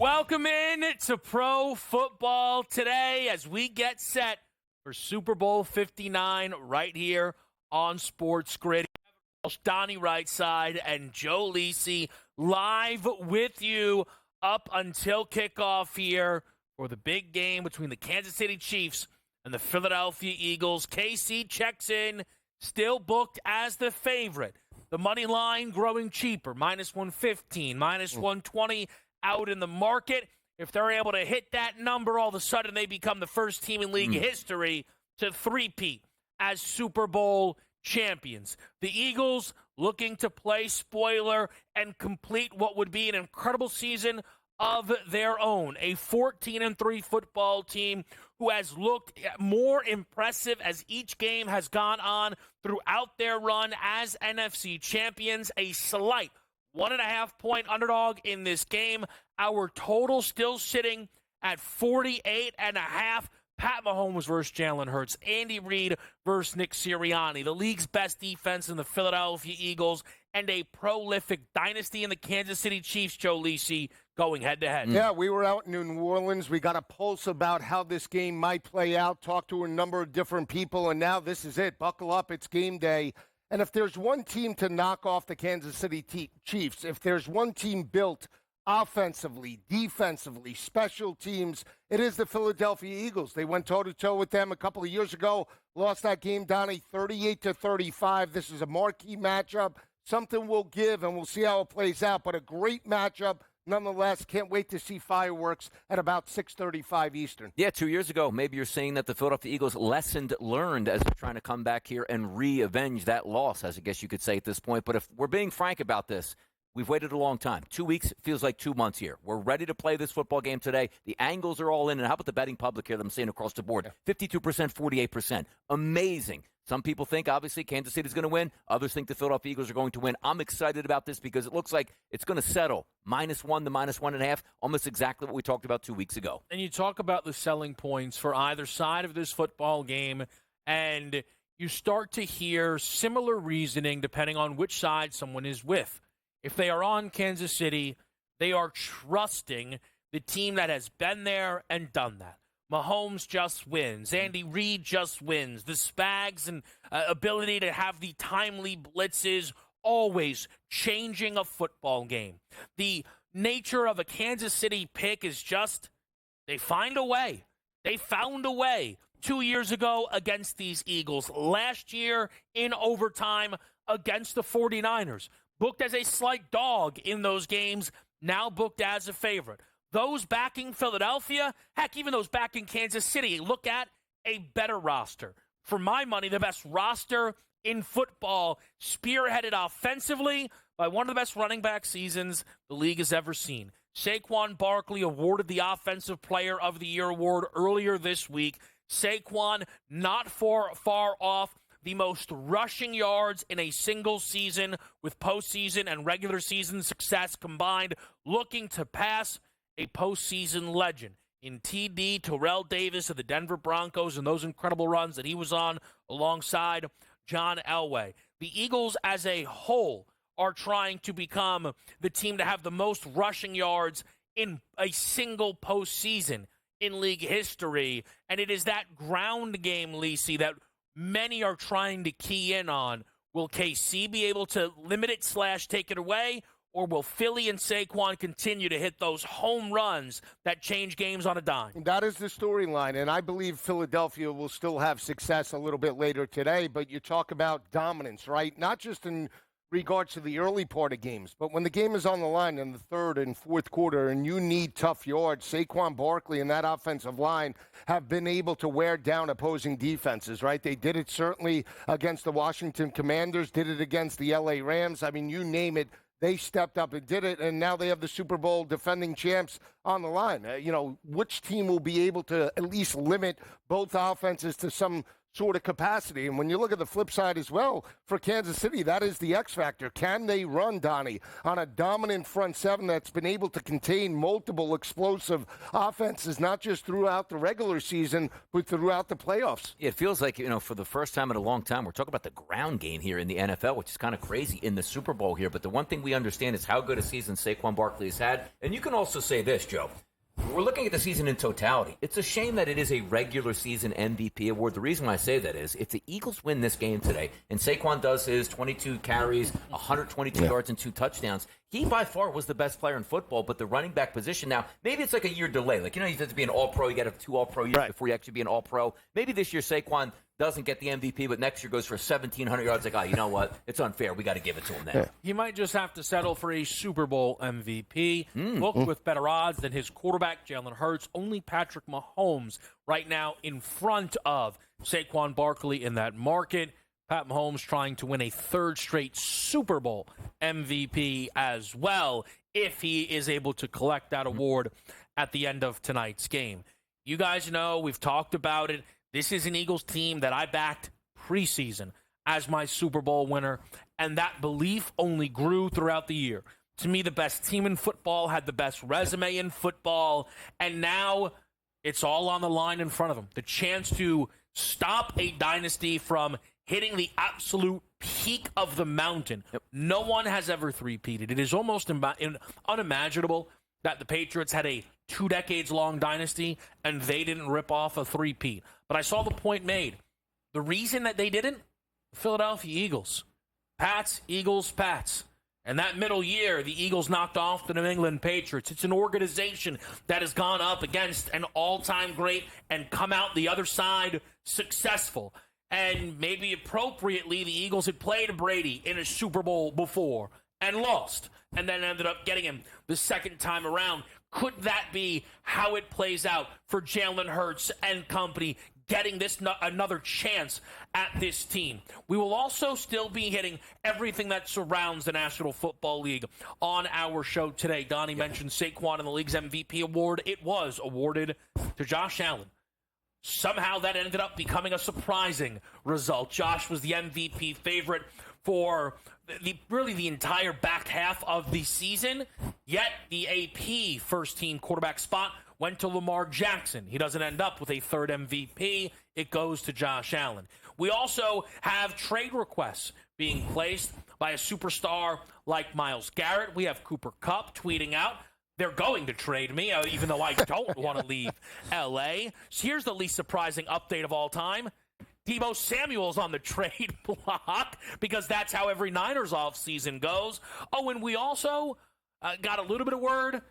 Welcome in to Pro Football today as we get set for Super Bowl 59 right here on SportsGrid. Donnie Rightside and Joe Lisi live with you up until kickoff here for the big game between the Kansas City Chiefs and the Philadelphia Eagles. KC checks in, still booked as the favorite. The money line growing cheaper, minus 115, minus 120 out in the market. If they're able to hit that number, all of a sudden they become the first team in league history to three-peat as Super Bowl champions. The Eagles looking to play spoiler and complete what would be an incredible season of their own. A 14-3 football team who has looked more impressive as each game has gone on throughout their run as NFC champions. A slight 1.5-point underdog in this game. Our total still sitting at 48.5. Pat Mahomes versus Jalen Hurts. Andy Reid versus Nick Sirianni. The league's best defense in the Philadelphia Eagles. And a prolific dynasty in the Kansas City Chiefs, Joe Lisi, going head-to-head. Yeah, we were out in New Orleans. We got a pulse about how this game might play out. Talked to a number of different people, and now this is it. Buckle up. It's game day. And if there's one team to knock off the Kansas City Chiefs, if there's one team built offensively, defensively, special teams, it is the Philadelphia Eagles. They went toe-to-toe with them a couple of years ago, lost that game, Donnie, 38-35. This is a marquee matchup. Something we'll give, and we'll see how it plays out, but a great matchup. Nonetheless, can't wait to see fireworks at about 6:35 Eastern. Yeah, 2 years ago, maybe you're saying that the Philadelphia Eagles lesson learned as they're trying to come back here and re-avenge that loss, as I guess you could say at this point. But if we're being frank about this, we've waited a long time. 2 weeks feels like 2 months here. We're ready to play this football game today. The angles are all in. And how about the betting public here that I'm seeing across the board? 52%, 48%. Amazing. Some people think, obviously, Kansas City is going to win. Others think the Philadelphia Eagles are going to win. I'm excited about this because it looks like it's going to settle -1 to -1.5, almost exactly what we talked about 2 weeks ago. And you talk about the selling points for either side of this football game, and you start to hear similar reasoning depending on which side someone is with. If they are on Kansas City, they are trusting the team that has been there and done that. Mahomes just wins. Andy Reid just wins. The Spags and ability to have the timely blitzes, always changing a football game. The nature of a Kansas City pick is just they find a way. They found a way 2 years ago against these Eagles. Last year in overtime against the 49ers. Booked as a slight dog in those games, now booked as a favorite. Those backing Philadelphia, heck, even those backing Kansas City, look at a better roster. For my money, the best roster in football, spearheaded offensively by one of the best running back seasons the league has ever seen. Saquon Barkley awarded the Offensive Player of the Year award earlier this week. Saquon not far off the most rushing yards in a single season with postseason and regular season success combined, looking to pass a postseason legend in TD Terrell Davis of the Denver Broncos and those incredible runs that he was on alongside John Elway. The Eagles as a whole are trying to become the team to have the most rushing yards in a single postseason in league history, and it is that ground game, Lisi, that many are trying to key in on. Will KC be able to limit it / take it away? Or will Philly and Saquon continue to hit those home runs that change games on a dime? That is the storyline, and I believe Philadelphia will still have success a little bit later today, but you talk about dominance, right? Not just in regards to the early part of games, but when the game is on the line in the third and fourth quarter and you need tough yards, Saquon Barkley and that offensive line have been able to wear down opposing defenses, right? They did it certainly against the Washington Commanders, did it against the LA Rams. I mean, you name it. They stepped up and did it, and now they have the Super Bowl defending champs on the line. Which team will be able to at least limit both offenses to some sort of capacity. And when you look at the flip side as well, for Kansas City, that is the X factor. Can they run, Donnie, on a dominant front seven that's been able to contain multiple explosive offenses, not just throughout the regular season, but throughout the playoffs? It feels like, for the first time in a long time, we're talking about the ground game here in the NFL, which is kind of crazy in the Super Bowl here. But the one thing we understand is how good a season Saquon Barkley has had. And you can also say this, Joe. We're looking at the season in totality. It's a shame that it is a regular season MVP award. The reason why I say that is if the Eagles win this game today and Saquon does his 22 carries, 122 yards, and 2 touchdowns, he by far was the best player in football, but the running back position now, maybe it's like a year delay. Like, you have to be an all-pro. You got to have 2 all-pro years before you actually be an all-pro. Maybe this year Saquon doesn't get the MVP, but next year goes for 1,700 yards. Like, you know what? It's unfair. We got to give it to him then. He might just have to settle for a Super Bowl MVP. Booked with better odds than his quarterback, Jalen Hurts. Only Patrick Mahomes right now in front of Saquon Barkley in that market. Pat Mahomes trying to win a 3rd straight Super Bowl MVP as well if he is able to collect that award at the end of tonight's game. You guys know, we've talked about it. This is an Eagles team that I backed preseason as my Super Bowl winner, and that belief only grew throughout the year. To me, the best team in football had the best resume in football, and now it's all on the line in front of them. The chance to stop a dynasty from hitting the absolute peak of the mountain. No one has ever three-peated. It is almost unimaginable that the Patriots had a 2 decades-long dynasty and they didn't rip off a three-peat. But I saw the point made. The reason that they didn't, Philadelphia Eagles. Pats, Eagles, Pats. And that middle year, the Eagles knocked off the New England Patriots. It's an organization that has gone up against an all-time great and come out the other side successful. And maybe appropriately, the Eagles had played Brady in a Super Bowl before and lost, and then ended up getting him the second time around. Could that be how it plays out for Jalen Hurts and company, getting this another chance at this team? We will also still be hitting everything that surrounds the National Football League on our show today. Donnie mentioned Saquon in the league's MVP award. It was awarded to Josh Allen. Somehow that ended up becoming a surprising result. Josh was the MVP favorite for the entire back half of the season, yet the AP first-team quarterback spot went to Lamar Jackson. He doesn't end up with a 3rd MVP. It goes to Josh Allen. We also have trade requests being placed by a superstar like Myles Garrett. We have Cooper Kupp tweeting out, they're going to trade me, even though I don't want to leave L.A. So here's the least surprising update of all time. Deebo Samuel's on the trade block because that's how every Niners offseason goes. Oh, and we also got a little bit of word,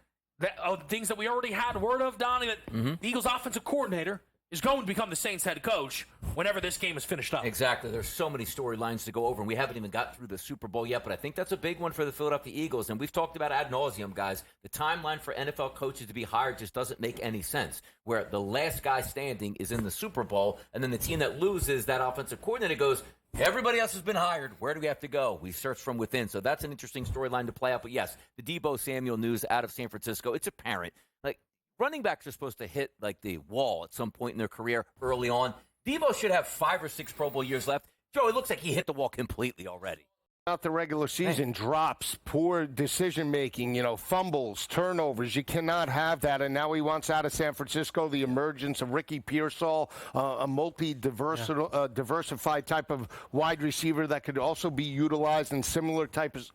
things that we already had word of, Donnie, that the Eagles offensive coordinator is going to become the Saints head coach whenever this game is finished up. Exactly. There's so many storylines to go over, and we haven't even got through the Super Bowl yet, but I think that's a big one for the Philadelphia Eagles, and we've talked about ad nauseum, guys. The timeline for NFL coaches to be hired just doesn't make any sense, where the last guy standing is in the Super Bowl, and then the team that loses, that offensive coordinator goes, everybody else has been hired. Where do we have to go? We search from within. So that's an interesting storyline to play out. But yes, the Deebo Samuel news out of San Francisco, it's apparent. Like, running backs are supposed to hit like the wall at some point in their career early on. Deebo should have 5 or 6 Pro Bowl years left. Joe, it looks like he hit the wall completely already. Out the regular season, drops, poor decision-making, fumbles, turnovers. You cannot have that. And now he wants out of San Francisco the emergence of Ricky Pearsall, a diversified type of wide receiver that could also be utilized in similar types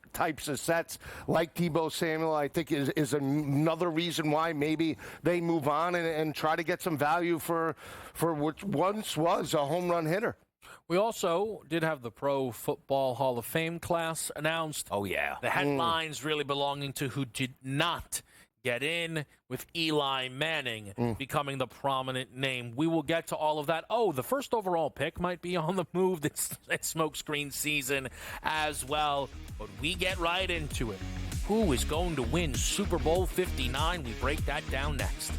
of sets like Deebo Samuel. I think is another reason why maybe they move on and try to get some value for what once was a home run hitter. We also did have the Pro Football Hall of Fame class announced. Oh, yeah. The headlines really belonging to who did not get in, with Eli Manning becoming the prominent name. We will get to all of that. Oh, the first overall pick might be on the move. It's smokescreen season as well. But we get right into it. Who is going to win Super Bowl 59? We break that down next.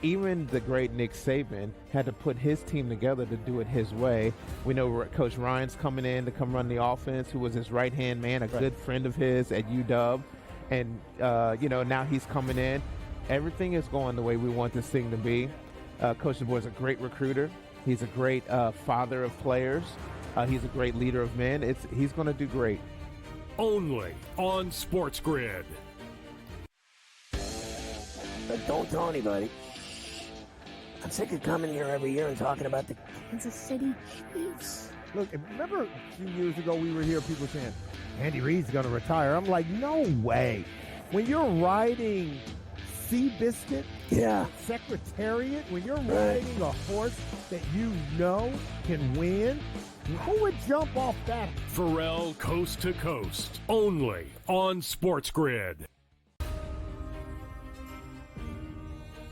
even the great Nick Saban had to put his team together to do it his way. We know Coach Ryan's coming in to come run the offense, who was his right-hand man, a good friend of his at UW. And, now he's coming in. Everything is going the way we want this thing to be. Coach DeBoer is a great recruiter. He's a great father of players. He's a great leader of men. He's going to do great. Only on SportsGrid. But don't tell anybody. I'm sick of coming here every year and talking about the Kansas City Chiefs. Look, remember a few years ago we were here, people saying, Andy Reid's going to retire. I'm like, no way. When you're riding Seabiscuit, Secretariat, when you're riding a horse that you know can win, who would jump off that? Pharrell Coast to Coast. Only on SportsGrid.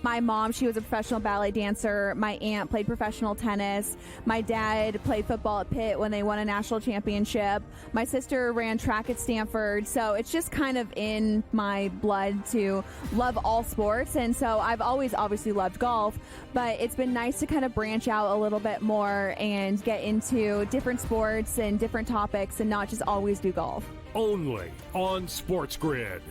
My mom, she was a professional ballet dancer. My aunt played professional tennis. My dad played football at Pitt when they won a national championship. My sister ran track at Stanford. So it's just kind of in my blood to love all sports. And so I've always obviously loved golf, but it's been nice to kind of branch out a little bit more and get into different sports and different topics and not just always do golf. Only on SportsGrid.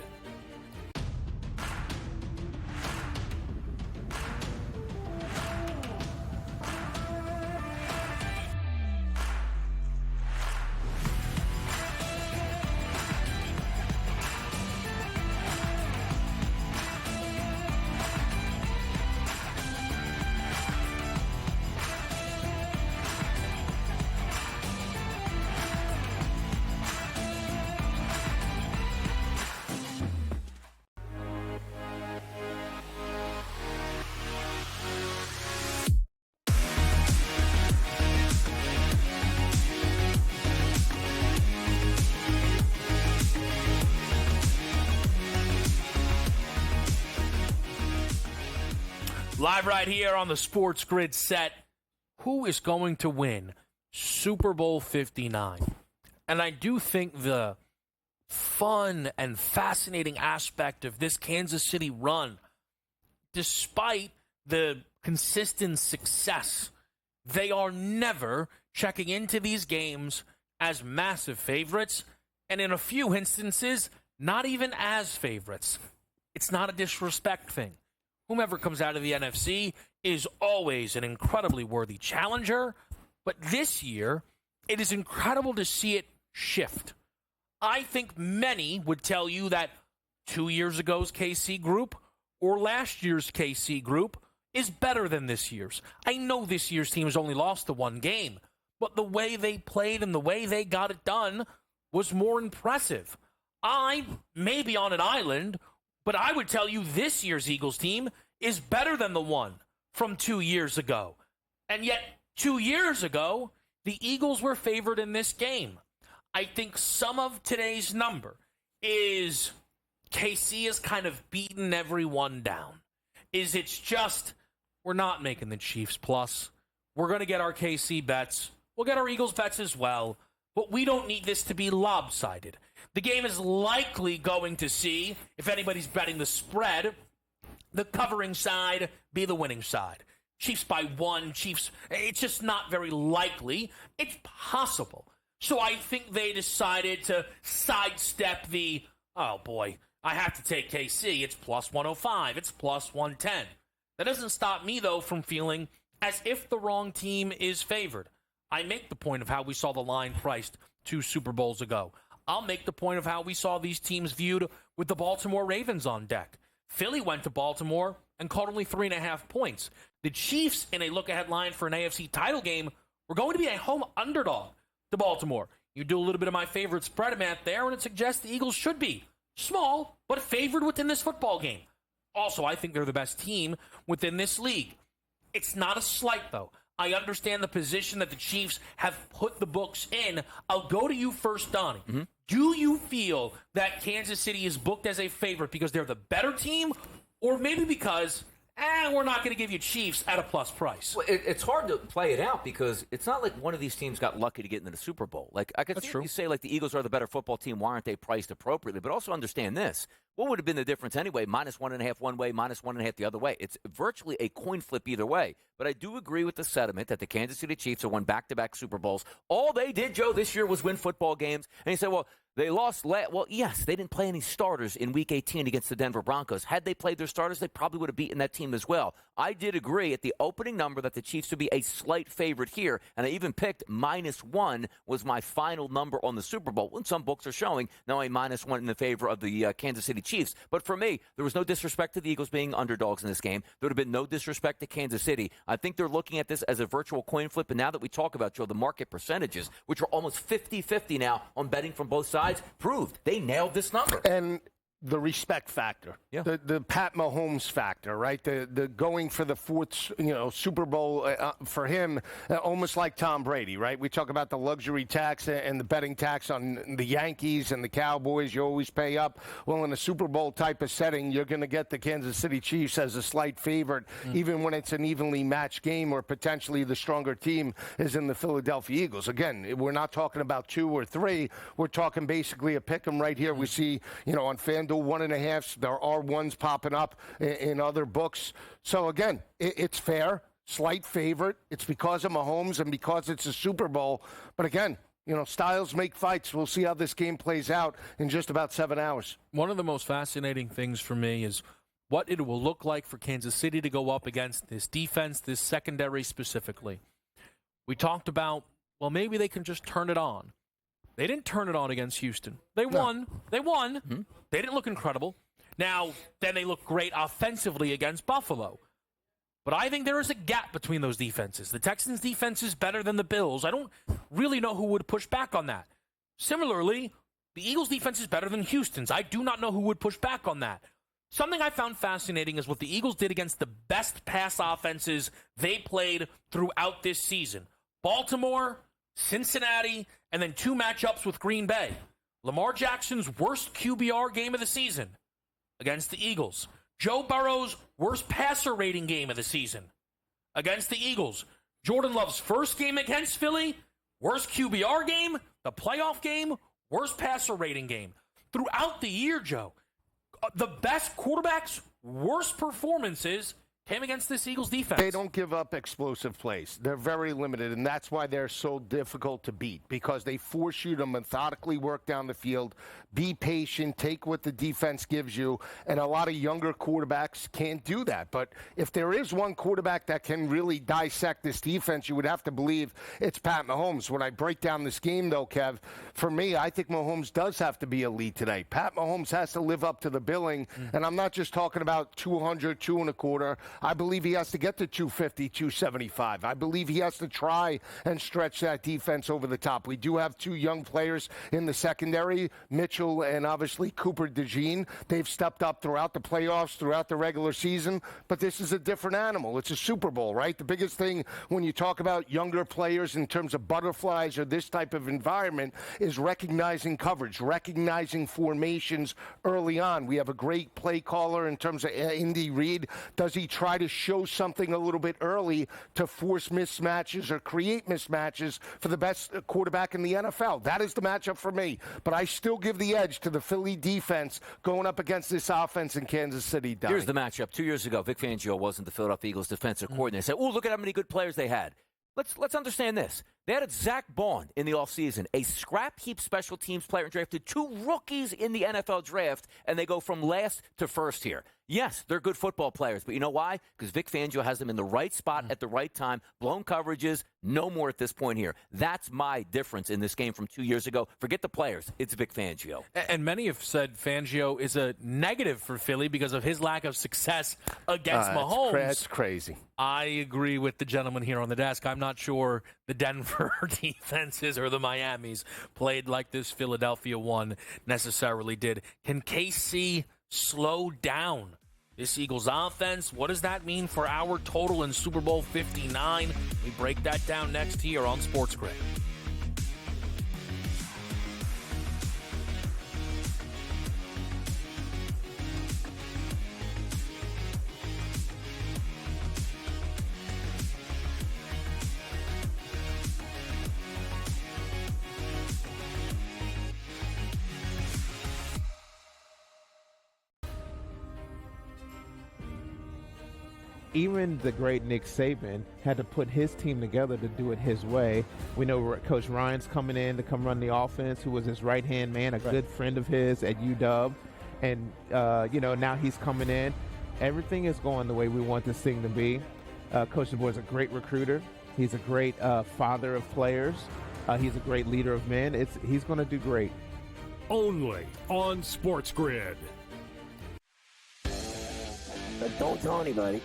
Live right here on the SportsGrid set. Who is going to win Super Bowl 59? And I do think the fun and fascinating aspect of this Kansas City run, despite the consistent success, they are never checking into these games as massive favorites, and in a few instances, not even as favorites. It's not a disrespect thing. Whomever comes out of the NFC is always an incredibly worthy challenger, but this year, it is incredible to see it shift. I think many would tell you that 2 years ago's KC group or last year's KC group is better than this year's. I know this year's team has only lost the one game, but the way they played and the way they got it done was more impressive. I may be on an island, but I would tell you this year's Eagles team is better than the one from 2 years ago. And yet, 2 years ago, the Eagles were favored in this game. I think some of today's number is KC has kind of beaten everyone down. It's just, we're not making the Chiefs plus. We're going to get our KC bets. We'll get our Eagles bets as well. But we don't need this to be lopsided. The game is likely going to see, if anybody's betting the spread, the covering side be the winning side. Chiefs by 1, Chiefs, it's just not very likely. It's possible. So I think they decided to sidestep the, oh boy, I have to take KC. It's plus 105. It's plus 110. That doesn't stop me, though, from feeling as if the wrong team is favored. I make the point of how we saw the line priced 2 Super Bowls ago. I'll make the point of how we saw these teams viewed with the Baltimore Ravens on deck. Philly went to Baltimore and caught only 3.5 points. The Chiefs, in a look-ahead line for an AFC title game, were going to be a home underdog to Baltimore. You do a little bit of my favorite spread math there, and it suggests the Eagles should be small, but favored within this football game. Also, I think they're the best team within this league. It's not a slight, though. I understand the position that the Chiefs have put the books in. I'll go to you first, Donnie. Mm-hmm. Do you feel that Kansas City is booked as a favorite because they're the better team, or maybe because we're not going to give you Chiefs at a plus price. Well, it's hard to play it out because it's not like one of these teams got lucky to get into the Super Bowl. Like I could see if you say like the Eagles are the better football team, why aren't they priced appropriately? But also understand this. What would have been the difference anyway? -1.5 one way, -1.5 the other way. It's virtually a coin flip either way. But I do agree with the sentiment that the Kansas City Chiefs have won back-to-back Super Bowls. All they did, Joe, this year was win football games. And you say, well, they lost. Well, yes, they didn't play any starters in Week 18 against the Denver Broncos. Had they played their starters, they probably would have beaten that team as well. I did agree at the opening number that the Chiefs would be a slight favorite here, and I even picked -1 was my final number on the Super Bowl. And some books are showing now a -1 in the favor of the Kansas City Chiefs. But for me, there was no disrespect to the Eagles being underdogs in this game. There would have been no disrespect to Kansas City. I think they're looking at this as a virtual coin flip, and now that we talk about, Joe, the market percentages, which are almost 50-50 now on betting from both sides, proved they nailed this number. And the respect factor, the Pat Mahomes factor, right? The going for the fourth, Super Bowl for him, almost like Tom Brady, right? We talk about the luxury tax and the betting tax on the Yankees and the Cowboys. You always pay up. Well, in a Super Bowl type of setting, you're going to get the Kansas City Chiefs as a slight favorite, even when it's an evenly matched game or potentially the stronger team is in the Philadelphia Eagles. Again, we're not talking about 2 or 3. We're talking basically a pick 'em right here. We see, on FanDuel 1.5. There are ones popping up in other books. So, again, it's fair. Slight favorite. It's because of Mahomes and because it's a Super Bowl. But, again, styles make fights. We'll see how this game plays out in just about 7 hours. One of the most fascinating things for me is what it will look like for Kansas City to go up against this defense, this secondary specifically. We talked about, well, maybe they can just turn it on. They didn't turn it on against Houston. They won. They won. Mm-hmm. They didn't look incredible. Now, then they look great offensively against Buffalo. But I think there is a gap between those defenses. The Texans' defense is better than the Bills. I don't really know who would push back on that. Similarly, the Eagles' defense is better than Houston's. I do not know who would push back on that. Something I found fascinating is what the Eagles did against the best pass offenses they played throughout this season. Baltimore, Cincinnati, and then 2 matchups with Green Bay. Lamar Jackson's worst QBR game of the season against the Eagles. Joe Burrow's worst passer rating game of the season against the Eagles. Jordan Love's first game against Philly, worst QBR game, the playoff game, worst passer rating game. Throughout the year, Joe, the best quarterbacks' worst performances came against this Eagles defense. They don't give up explosive plays. They're very limited, and that's why they're so difficult to beat, because they force you to methodically work down the field, be patient, take what the defense gives you, and a lot of younger quarterbacks can't do that. But if there is one quarterback that can really dissect this defense, you would have to believe it's Pat Mahomes. When I break down this game, though, Kev, for me, I think Mahomes does have to be elite today. Pat Mahomes has to live up to the billing, and I'm not just talking about 200, 2.25. I believe he has to get to 250, 275. I believe he has to try and stretch that defense over the top. We do have 2 young players in the secondary, Mitchell and obviously Cooper DeJean. They've stepped up throughout the playoffs, throughout the regular season, but this is a different animal. It's a Super Bowl, right? The biggest thing when you talk about younger players in terms of butterflies or this type of environment is recognizing coverage, recognizing formations early on. We have a great play caller in terms of Andy Reid. Does he try to show something a little bit early to force mismatches or create mismatches for the best quarterback in the NFL? That is the matchup for me. But I still give the edge to the Philly defense going up against this offense in Kansas City. Donnie. Here's the matchup. 2 years ago, Vic Fangio wasn't the Philadelphia Eagles defensive coordinator. They said, oh, look at how many good players they had. Let's understand this. They had Zach Bond in the offseason, a scrap heap special teams player, and drafted 2 rookies in the NFL draft, and they go from last to first here. Yes, they're good football players, but you know why? Because Vic Fangio has them in the right spot at the right time. Blown coverages, no more at this point here. That's my difference in this game from 2 years ago. Forget the players. It's Vic Fangio. And many have said Fangio is a negative for Philly because of his lack of success against Mahomes. That's crazy. I agree with the gentleman here on the desk. I'm not sure the Denver defenses or the Miamis played like this Philadelphia one necessarily did. Can KC slow down this Eagles offense? What does that mean for our total in Super Bowl 59? We break that down next here on SportsGrid. even the great Nick Saban had to put his team together to do it his way. We know Coach Ryan's coming in to come run the offense, who was his right-hand man, a good friend of his at UW. And, now he's coming in. Everything is going the way we want this thing to be. Coach DeBoer is a great recruiter. He's a great father of players. He's a great leader of men. He's going to do great. Only on SportsGrid. But don't tell anybody.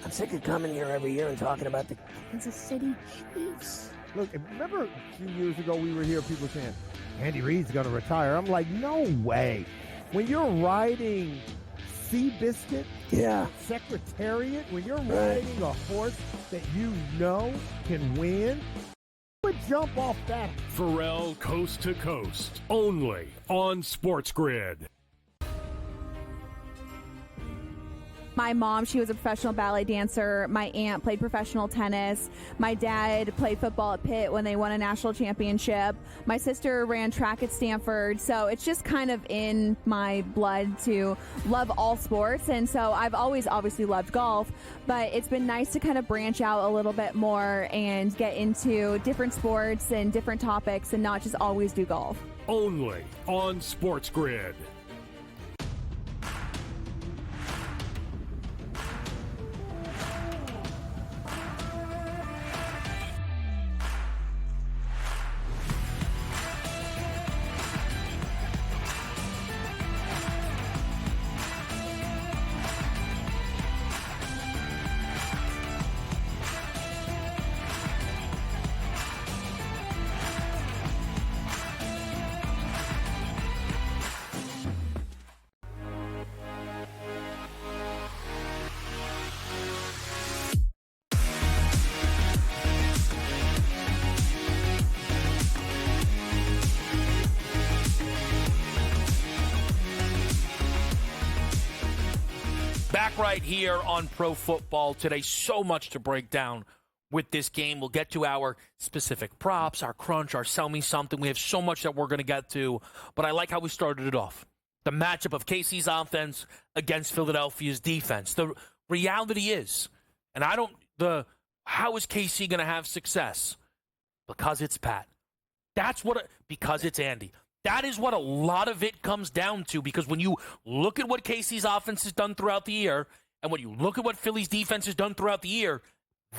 I'm sick of coming here every year and talking about the Kansas City Chiefs. Look, remember a few years ago we were here, people saying, Andy Reid's going to retire. I'm like, no way. When you're riding Seabiscuit, Secretariat, when you're riding a horse that you know can win, would jump off that. Pharrell Coast to Coast. Only on SportsGrid. My mom, she was a professional ballet dancer. My aunt played professional tennis. My dad played football at Pitt when they won a national championship. My sister ran track at Stanford. So it's just kind of in my blood to love all sports. And so I've always obviously loved golf, but it's been nice to kind of branch out a little bit more and get into different sports and different topics and not just always do golf. Only on SportsGrid. Back right here on Pro Football Today. So much to break down with this game. We'll get to our specific props, our crunch, our sell me something. We have so much that we're going to get to, but I like how we started it off. The matchup of KC's offense against Philadelphia's defense. The reality is, and how is KC going to have success? Because it's Pat. Because it's Andy. That is what a lot of it comes down to, because when you look at what KC's offense has done throughout the year and when you look at what Philly's defense has done throughout the year,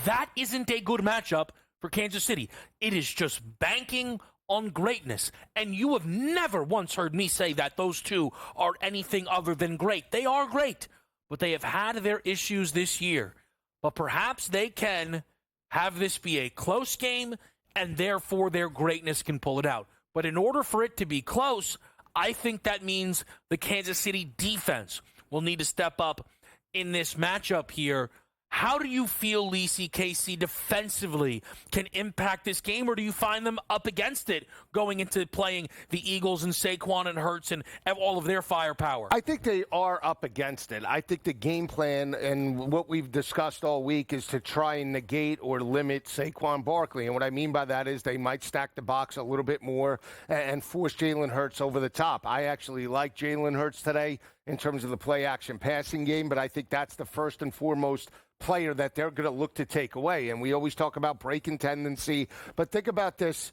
that isn't a good matchup for Kansas City. It is just banking on greatness. And you have never once heard me say that those two are anything other than great. They are great, but they have had their issues this year. But perhaps they can have this be a close game, and therefore their greatness can pull it out. But in order for it to be close, I think that means the Kansas City defense will need to step up in this matchup here. How do you feel, Lisi, KC defensively can impact this game, or do you find them up against it going into playing the Eagles and Saquon and Hurts and all of their firepower? I think they are up against it. I think the game plan and what we've discussed all week is to try and negate or limit Saquon Barkley. And what I mean by that is they might stack the box a little bit more and force Jalen Hurts over the top. I actually like Jalen Hurts today in terms of the play-action passing game, but I think that's the first and foremost player that they're going to look to take away. And we always talk about breaking tendency, but think about this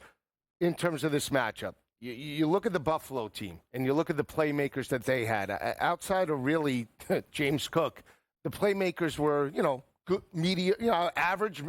in terms of this matchup. You look at the Buffalo team, and you look at the playmakers that they had. Outside of really James Cook, the playmakers were, good, media, average,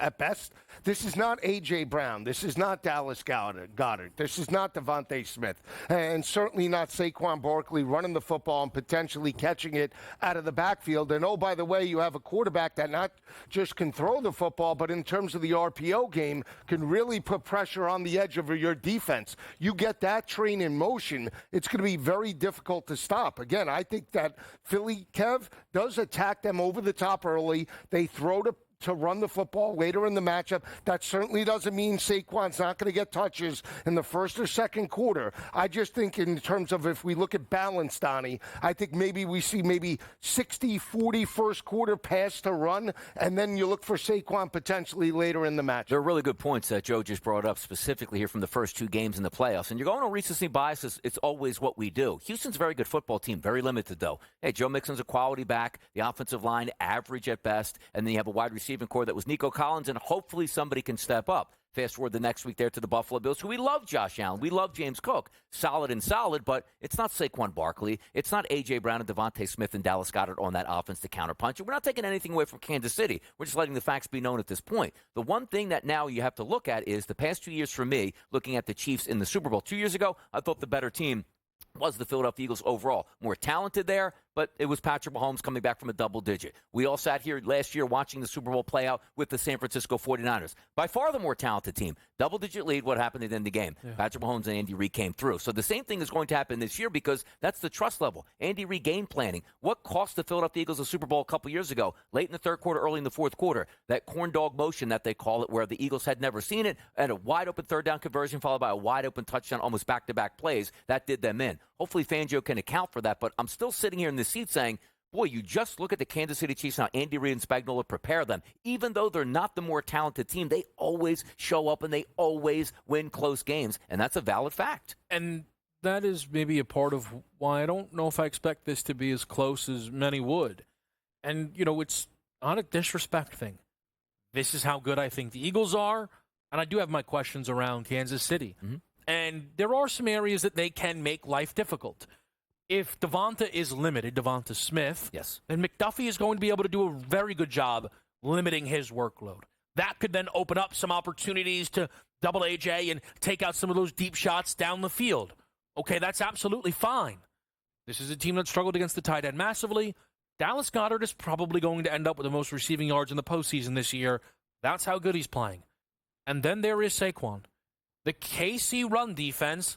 at best. This is not A.J. Brown. This is not Dallas Goedert. This is not Devontae Smith. And certainly not Saquon Barkley running the football and potentially catching it out of the backfield. And, oh, by the way, you have a quarterback that not just can throw the football, but in terms of the RPO game, can really put pressure on the edge of your defense. You get that train in motion, it's going to be very difficult to stop. Again, I think that Philly, Kev, does attack them over the top early. They throw to run the football later in the matchup. That certainly doesn't mean Saquon's not going to get touches in the first or second quarter. I just think in terms of if we look at balance, Donnie, I think maybe we see maybe 60-40 first quarter pass to run, and then you look for Saquon potentially later in the match. There are really good points that Joe just brought up specifically here from the first two games in the playoffs. And you're going on recency bias. It's always what we do. Houston's a very good football team, very limited, though. Hey, Joe Mixon's a quality back. The offensive line, average at best. And then you have a wide receiving core that was Nico Collins, and hopefully somebody can step up. Fast forward the next week there to the Buffalo Bills, who we love Josh Allen. We love James Cook. Solid and solid, but it's not Saquon Barkley. It's not A.J. Brown and Devontae Smith and Dallas Goedert on that offense to counterpunch. We're not taking anything away from Kansas City. We're just letting the facts be known at this point. The one thing that now you have to look at is the past 2 years for me, looking at the Chiefs in the Super Bowl. 2 years ago, I thought the better team was the Philadelphia Eagles overall. More talented there, but it was Patrick Mahomes coming back from a double digit. We all sat here last year watching the Super Bowl play out with the San Francisco 49ers. By far the more talented team. Double-digit lead, what happened at the end of the game? Yeah. Patrick Mahomes and Andy Reid came through. So the same thing is going to happen this year because that's the trust level. Andy Reid game planning. What cost the Philadelphia Eagles a Super Bowl a couple years ago? Late in the third quarter, early in the fourth quarter. That corn dog motion that they call it, where the Eagles had never seen it, and a wide-open third down conversion followed by a wide-open touchdown, almost back-to-back plays. That did them in. Hopefully Fangio can account for that, but I'm still sitting here in the seat saying, boy, you just look at the Kansas City Chiefs now. Andy Reid and Spagnuolo prepare them. Even though they're not the more talented team, they always show up and they always win close games, and that's a valid fact. And that is maybe a part of why I don't know if I expect this to be as close as many would. And, you know, it's not a disrespect thing. This is how good I think the Eagles are, and I do have my questions around Kansas City. Mm-hmm. And there are some areas that they can make life difficult. If Devonta is limited, Devonta Smith, yes, then McDuffie is going to be able to do a very good job limiting his workload. That could then open up some opportunities to double AJ and take out some of those deep shots down the field. Okay, that's absolutely fine. This is a team that struggled against the tight end massively. Dallas Goedert is probably going to end up with the most receiving yards in the postseason this year. That's how good he's playing. And then there is Saquon. The KC run defense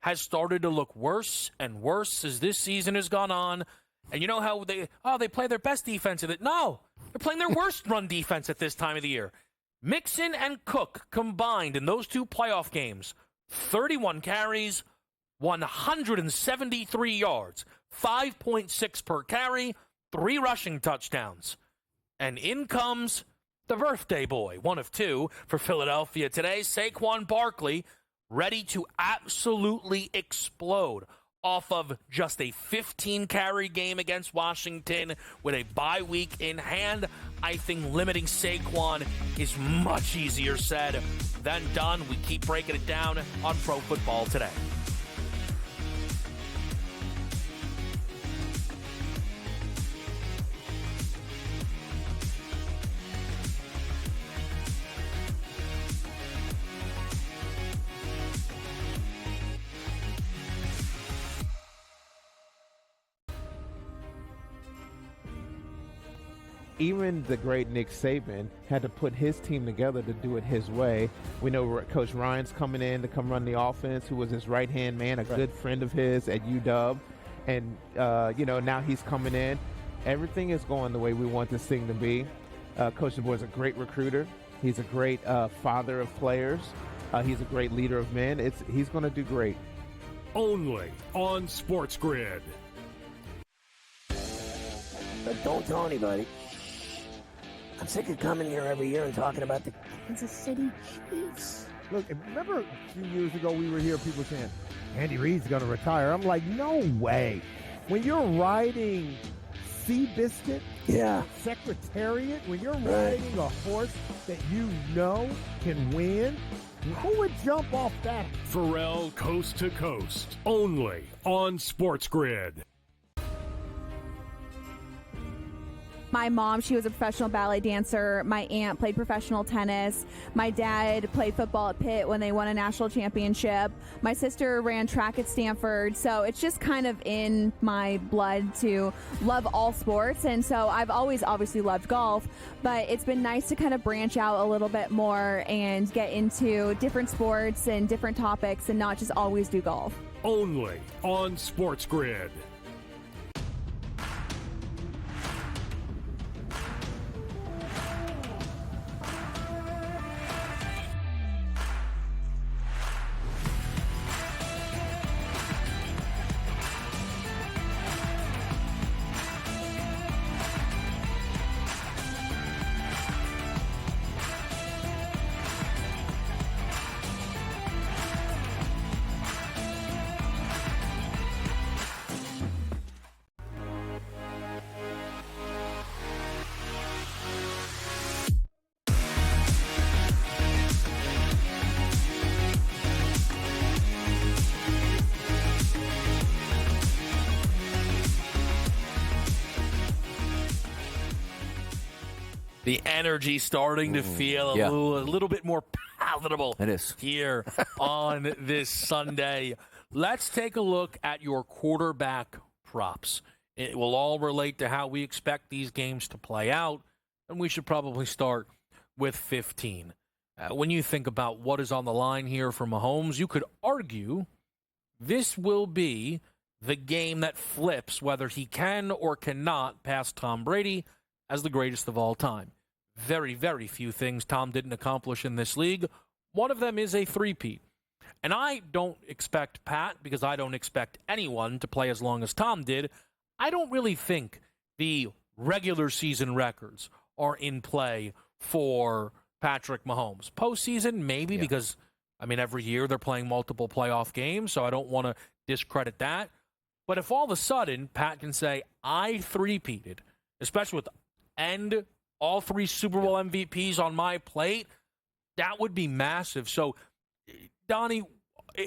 has started to look worse and worse as this season has gone on. And you know how they play their best defense? No, they're playing their worst run defense at this time of the year. Mixon and Cook combined in those two playoff games, 31 carries, 173 yards, 5.6 per carry, 3 rushing touchdowns. And in comes the birthday boy, one of two for Philadelphia today, Saquon Barkley, ready to absolutely explode off of just a 15-carry game against Washington with a bye week in hand. I think limiting Saquon is much easier said than done. We keep breaking it down on Pro Football Today. Even the great Nick Saban had to put his team together to do it his way. We know Coach Ryan's coming in to come run the offense, who was his right-hand man, a good friend of his at UW. And, now he's coming in. Everything is going the way we want this thing to be. Coach DeBoer is a great recruiter. He's a great father of players. He's a great leader of men. He's going to do great. Only on SportsGrid. But don't tell anybody. I'm sick of coming here every year and talking about the Kansas City Chiefs. Look, remember a few years ago we were here, people saying, Andy Reid's going to retire. I'm like, no way. When you're riding Seabiscuit, Secretariat, when you're riding a horse that you know can win, who would jump off that? Pharrell Coast to Coast, only on SportsGrid. My mom, she was a professional ballet dancer. My aunt played professional tennis. My dad played football at Pitt when they won a national championship. My sister ran track at Stanford. So it's just kind of in my blood to love all sports. And so I've always obviously loved golf, but it's been nice to kind of branch out a little bit more and get into different sports and different topics and not just always do golf. Only on SportsGrid. The energy starting to feel a little bit more palatable. It is. Here on this Sunday. Let's take a look at your quarterback props. It will all relate to how we expect these games to play out, and we should probably start with 15. When you think about what is on the line here for Mahomes, you could argue this will be the game that flips whether he can or cannot pass Tom Brady as the greatest of all time. Very, very few things Tom didn't accomplish in this league. One of them is a three-peat. And I don't expect Pat, because I don't expect anyone to play as long as Tom did. I don't really think the regular season records are in play for Patrick Mahomes. Postseason, maybe, because, every year they're playing multiple playoff games, so I don't want to discredit that. But if all of a sudden Pat can say, I three-peated, especially with and all three Super Bowl MVPs on my plate, that would be massive. So, Donnie,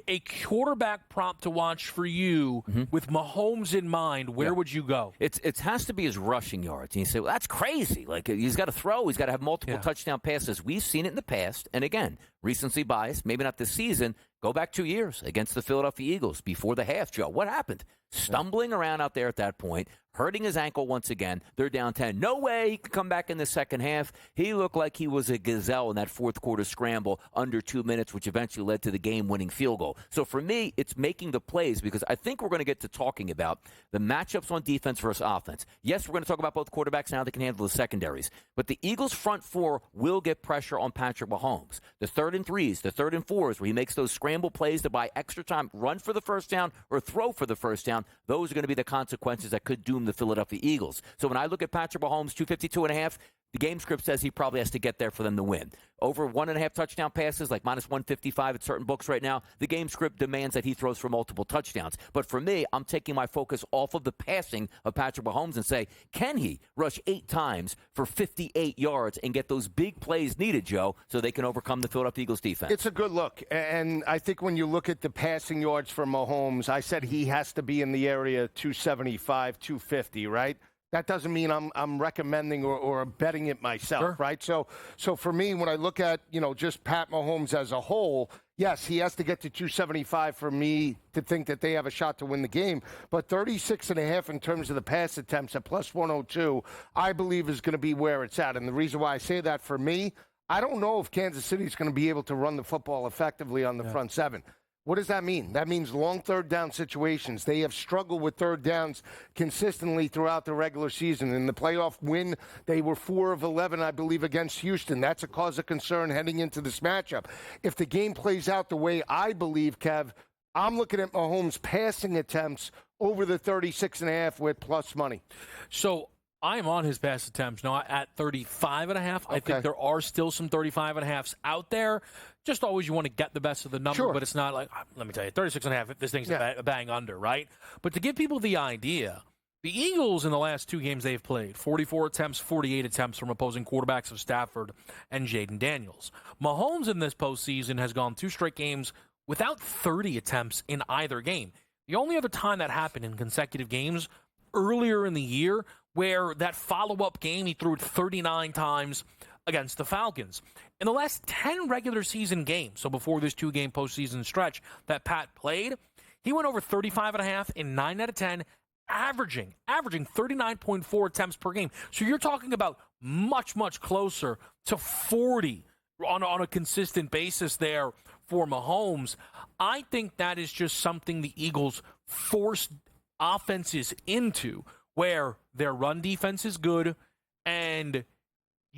a quarterback prop to watch for you with Mahomes in mind, where would you go? It has to be his rushing yards. And you say, well, that's crazy. Like, he's got to throw. He's got to have multiple touchdown passes. We've seen it in the past. And again, recency bias, maybe not this season. Go back 2 years against the Philadelphia Eagles before the half, Joe. What happened? Stumbling around out there at that point, hurting his ankle once again. They're down 10. No way he can come back in the second half. He looked like he was a gazelle in that fourth quarter scramble under 2 minutes, which eventually led to the game-winning field goal. So for me, it's making the plays, because I think we're going to get to talking about the matchups on defense versus offense. Yes, we're going to talk about both quarterbacks and how they can handle the secondaries. But the Eagles' front four will get pressure on Patrick Mahomes. The 3rd and 3s, the 3rd and 4s, where he makes those scramble plays to buy extra time, run for the first down or throw for the first down, those are going to be the consequences that could doom the Philadelphia Eagles. So when I look at Patrick Mahomes, 252.5, the game script says he probably has to get there for them to win. Over 1.5 touchdown passes, like minus 155 at certain books right now, the game script demands that he throws for multiple touchdowns. But for me, I'm taking my focus off of the passing of Patrick Mahomes and say, can he rush 8 times for 58 yards and get those big plays needed, Joe, so they can overcome the Philadelphia Eagles defense? It's a good look. And I think when you look at the passing yards for Mahomes, I said he has to be in the area 275, 250, right? That doesn't mean I'm recommending or betting it myself, right? So for me, when I look at, just Pat Mahomes as a whole, yes, he has to get to 275 for me to think that they have a shot to win the game. But 36.5 in terms of the pass attempts at plus 102, I believe is going to be where it's at. And the reason why I say that, for me, I don't know if Kansas City is going to be able to run the football effectively on the front seven. What does that mean? That means long third down situations. They have struggled with third downs consistently throughout the regular season. In the playoff win, they were 4 of 11, I believe, against Houston. That's a cause of concern heading into this matchup. If the game plays out the way I believe, Kev, I'm looking at Mahomes' passing attempts over the 36.5 with plus money. So I'm on his pass attempts now at 35.5. Okay. I think there are still some 35.5s out there. Just always you want to get the best of the number, but it's not like, let me tell you, 36.5, this thing's a bang under, right? But to give people the idea, the Eagles in the last 2 games they've played, 44 attempts, 48 attempts from opposing quarterbacks of Stafford and Jaden Daniels. Mahomes in this postseason has gone 2 straight games without 30 attempts in either game. The only other time that happened in consecutive games earlier in the year, where that follow-up game he threw it 39 times against the Falcons. In the last 10 regular season games, so before this 2-game postseason stretch that Pat played, he went over 35.5 in 9 out of 10, averaging 39.4 attempts per game. So you're talking about much, much closer to 40 on a consistent basis there for Mahomes. I think that is just something the Eagles forced offenses into, where their run defense is good and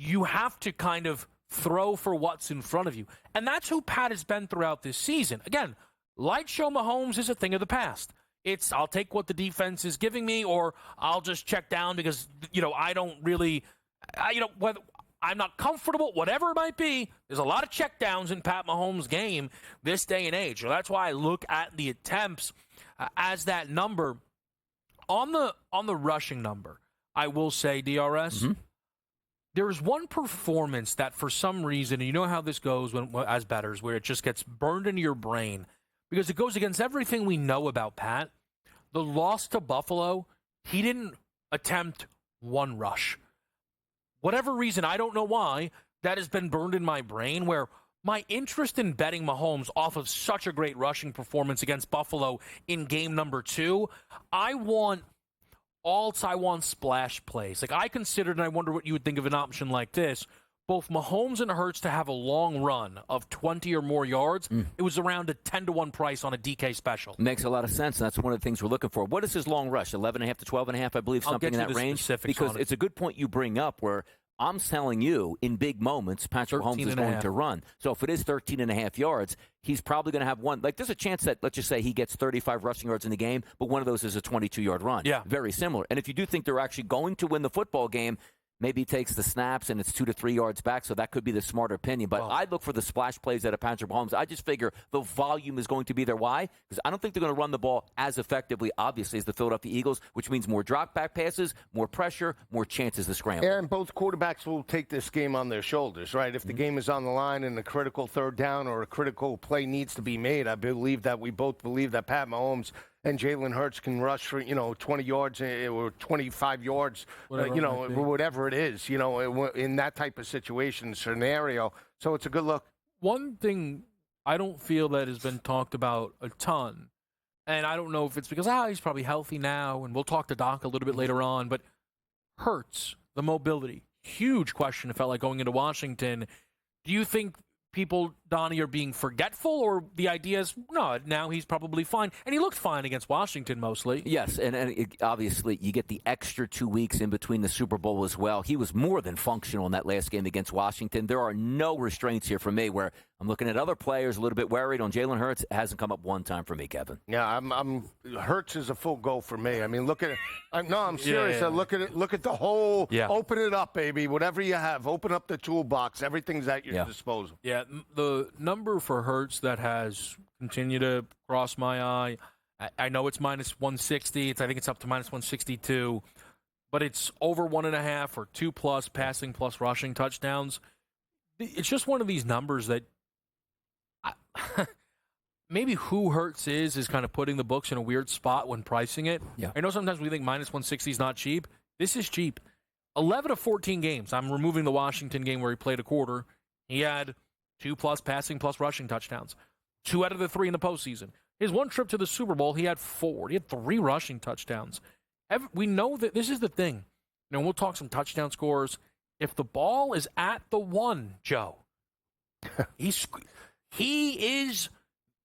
you have to kind of throw for what's in front of you. And that's who Pat has been throughout this season. Again, light show Mahomes is a thing of the past. It's, I'll take what the defense is giving me, or I'll just check down because, I don't really, whether I'm not comfortable, whatever it might be. There's a lot of check downs in Pat Mahomes' game this day and age. So that's why I look at the attempts as that number. On the rushing number, I will say, DRS, there's one performance that for some reason, and you know how this goes as bettors, where it just gets burned into your brain because it goes against everything we know about Pat. The loss to Buffalo, he didn't attempt 1 rush. whatever reason, I don't know why, that has been burned in my brain where my interest in betting Mahomes off of such a great rushing performance against Buffalo in game number 2, I want splash plays. Like, I considered, and I wonder what you would think of an option like this, both Mahomes and Hurts to have a long run of 20 or more yards. It was around a 10-1 price on a DK special. Makes a lot of sense, and that's one of the things we're looking for. What is his long rush? 11.5 to 12.5, I believe, something in that range? Because it's a good point you bring up where I'm telling you, in big moments, Patrick Mahomes is going to run. So if it is 13.5 yards, he's probably going to have one. Like, there's a chance that, let's just say, he gets 35 rushing yards in the game, but one of those is a 22-yard run. Yeah. Very similar. And if you do think they're actually going to win the football game, maybe he takes the snaps and it's 2 to 3 yards back, so that could be the smarter opinion. But I look for the splash plays out of Patrick Mahomes. I just figure the volume is going to be there. Why? Because I don't think they're going to run the ball as effectively, obviously, as the Philadelphia Eagles, which means more drop-back passes, more pressure, more chances to scramble. And both quarterbacks will take this game on their shoulders, right? If the game is on the line and a critical third down or a critical play needs to be made, I believe that we both believe that Pat Mahomes and Jalen Hurts can rush for, 20 yards or 25 yards, whatever it is, in that type of situation, scenario. So it's a good look. One thing I don't feel that has been talked about a ton, and I don't know if it's because, he's probably healthy now, and we'll talk to Doc a little bit later on, but Hurts, the mobility, huge question, it felt like, going into Washington. Do you think people, Donnie, are being forgetful, or the idea is, no, now he's probably fine? And he looked fine against Washington mostly. Yes, and obviously you get the extra 2 weeks in between the Super Bowl as well. He was more than functional in that last game against Washington. There are no restraints here for me, where I'm looking at other players a little bit worried. On Jalen Hurts, it hasn't come up one time for me, Kevin. Yeah, Hurts is a full go for me. I mean, look at it. I'm serious. Yeah. Look at the whole. Yeah. Open it up, baby. Whatever you have, open up the toolbox. Everything's at your disposal. Yeah, the number for Hurts that has continued to cross my eye, I know it's minus 160. I think it's up to minus 162, but it's over 1.5 or 2+ passing plus rushing touchdowns. It's just one of these numbers that maybe who Hurts is kind of putting the books in a weird spot when pricing it. Yeah. I know sometimes we think minus 160 is not cheap. This is cheap. 11 of 14 games. I'm removing the Washington game where he played a quarter. He had 2+ passing plus rushing touchdowns. 2 out of the 3 in the postseason. His one trip to the Super Bowl, he had 4. He had 3 rushing touchdowns. We know that this is the thing. We'll talk some touchdown scores. If the ball is at the 1, Joe, he is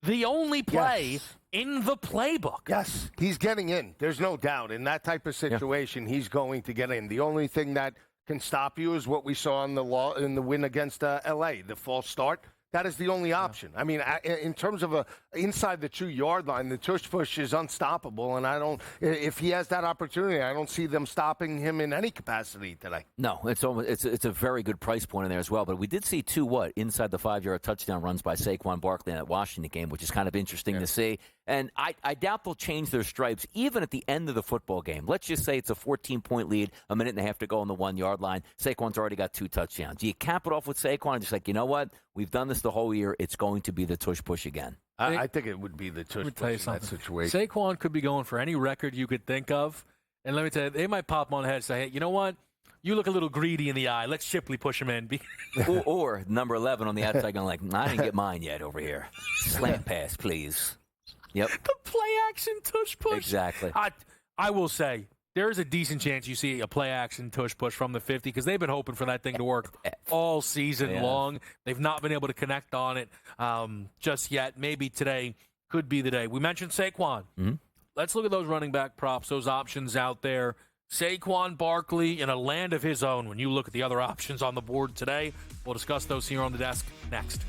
the only play in the playbook. Yes, he's getting in. There's no doubt. In that type of situation, he's going to get in. The only thing that can stop you is what we saw in the win against L.A., the false start. That is the only option. I mean, in terms of inside the 2-yard line, the tush push is unstoppable, and if he has that opportunity, I don't see them stopping him in any capacity today. No, it's a very good price point in there as well. But we did see 2 inside the 5-yard touchdown runs by Saquon Barkley in that Washington game, which is kind of interesting to see. And I doubt they'll change their stripes even at the end of the football game. Let's just say it's a 14-point lead, a minute and a half to go on the 1-yard line. Saquon's already got 2 touchdowns. Do you cap it off with Saquon and just like, you know what? We've done this the whole year. It's going to be the tush push again. I think it would be the tush push in that situation. Saquon could be going for any record you could think of. And let me tell you, they might pop him on the head and say, hey, you know what? You look a little greedy in the eye. Let's Shipley push him in. or number 11 on the outside going like, I didn't get mine yet over here. Slant pass, please. Yep. The play-action tush push. Exactly. I will say, there is a decent chance you see a play-action tush push from the 50 because they've been hoping for that thing to work all season long. They've not been able to connect on it just yet. Maybe today could be the day. We mentioned Saquon. Mm-hmm. Let's look at those running back props, those options out there. Saquon Barkley in a land of his own when you look at the other options on the board today. We'll discuss those here on the desk next.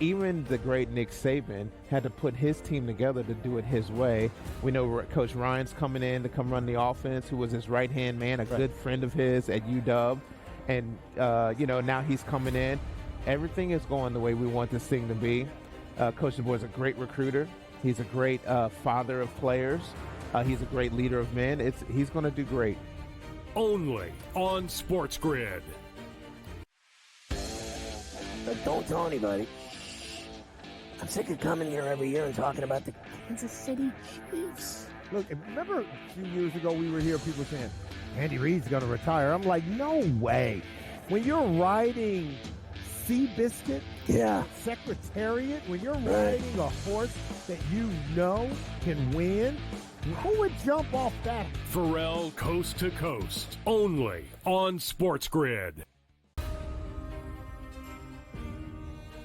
Even the great Nick Saban had to put his team together to do it his way. We know Coach Ryan's coming in to come run the offense, who was his right-hand man, a good friend of his at UW. And, now he's coming in. Everything is going the way we want this thing to be. Coach DeBoer is a great recruiter. He's a great father of players. He's a great leader of men. He's going to do great. Only on SportsGrid. But don't tell anybody. I'm sick of coming here every year and talking about the Kansas City Chiefs. Look, remember a few years ago we were here, people saying, Andy Reid's going to retire. I'm like, no way. When you're riding Seabiscuit, Secretariat, when you're riding a horse that you know can win, who would jump off that? Pharrell Coast to Coast. Only on SportsGrid.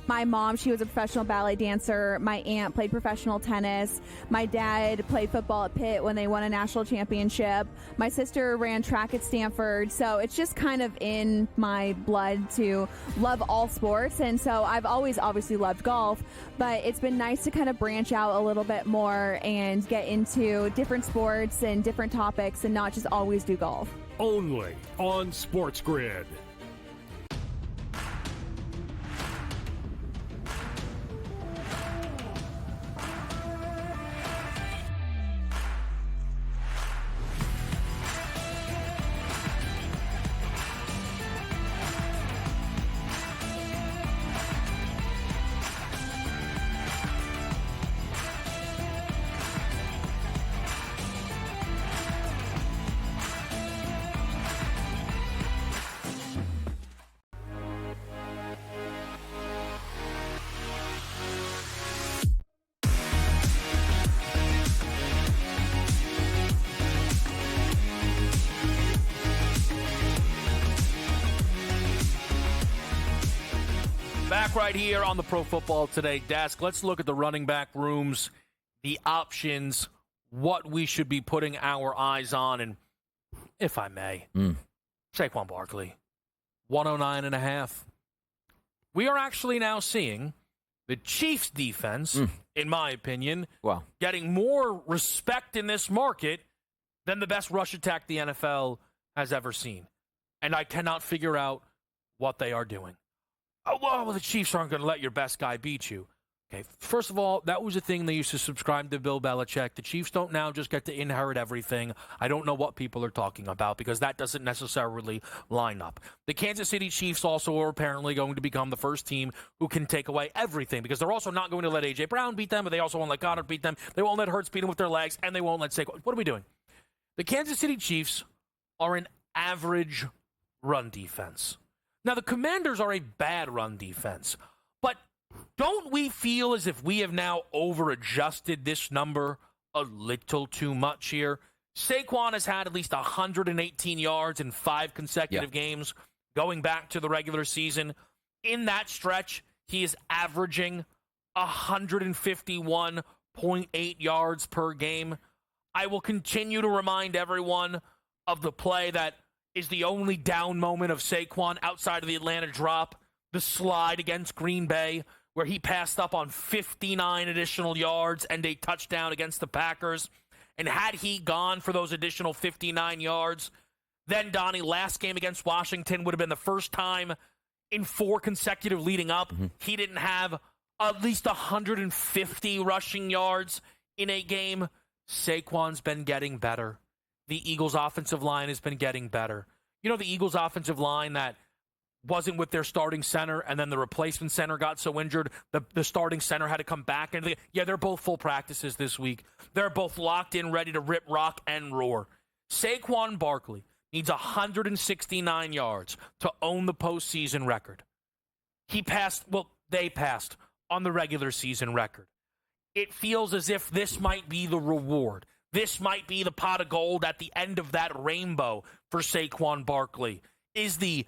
My mom, she was a professional ballet dancer. My aunt played professional tennis. My dad played football at Pitt when they won a national championship. My sister ran track at Stanford. So it's just kind of in my blood to love all sports. And so I've always obviously loved golf, but it's been nice to kind of branch out a little bit more and get into different sports and different topics and not just always do golf. Only on SportsGrid. Back right here on the Pro Football Today desk. Let's look at the running back rooms, the options, what we should be putting our eyes on, and if I may, Saquon Barkley, 109.5. We are actually now seeing the Chiefs' defense, in my opinion, getting more respect in this market than the best rush attack the NFL has ever seen. And I cannot figure out what they are doing. Oh, well, the Chiefs aren't going to let your best guy beat you. Okay, first of all, that was a thing they used to subscribe to Bill Belichick. The Chiefs don't now just get to inherit everything. I don't know what people are talking about because that doesn't necessarily line up. The Kansas City Chiefs also are apparently going to become the first team who can take away everything because they're also not going to let A.J. Brown beat them, but they also won't let Goddard beat them. They won't let Hurts beat them with their legs, and they won't let Saquon. What are we doing? The Kansas City Chiefs are an average run defense. Now, the Commanders are a bad run defense, but don't we feel as if we have now over-adjusted this number a little too much here? Saquon has had at least 118 yards in 5 consecutive games going back to the regular season. In that stretch, he is averaging 151.8 yards per game. I will continue to remind everyone of the play that is the only down moment of Saquon outside of the Atlanta drop, the slide against Green Bay, where he passed up on 59 additional yards and a touchdown against the Packers. And had he gone for those additional 59 yards, then Donnie, last game against Washington would have been the first time in 4 consecutive leading up he didn't have at least 150 rushing yards in a game. Saquon's been getting better. The Eagles' offensive line has been getting better. You know, the Eagles' offensive line that wasn't with their starting center, and then the replacement center got so injured, the starting center had to come back. And they're both full practices this week. They're both locked in, ready to rip, rock, and roar. Saquon Barkley needs 169 yards to own the postseason record. They passed on the regular season record. It feels as if this might be the reward. This might be the pot of gold at the end of that rainbow for Saquon Barkley. Is the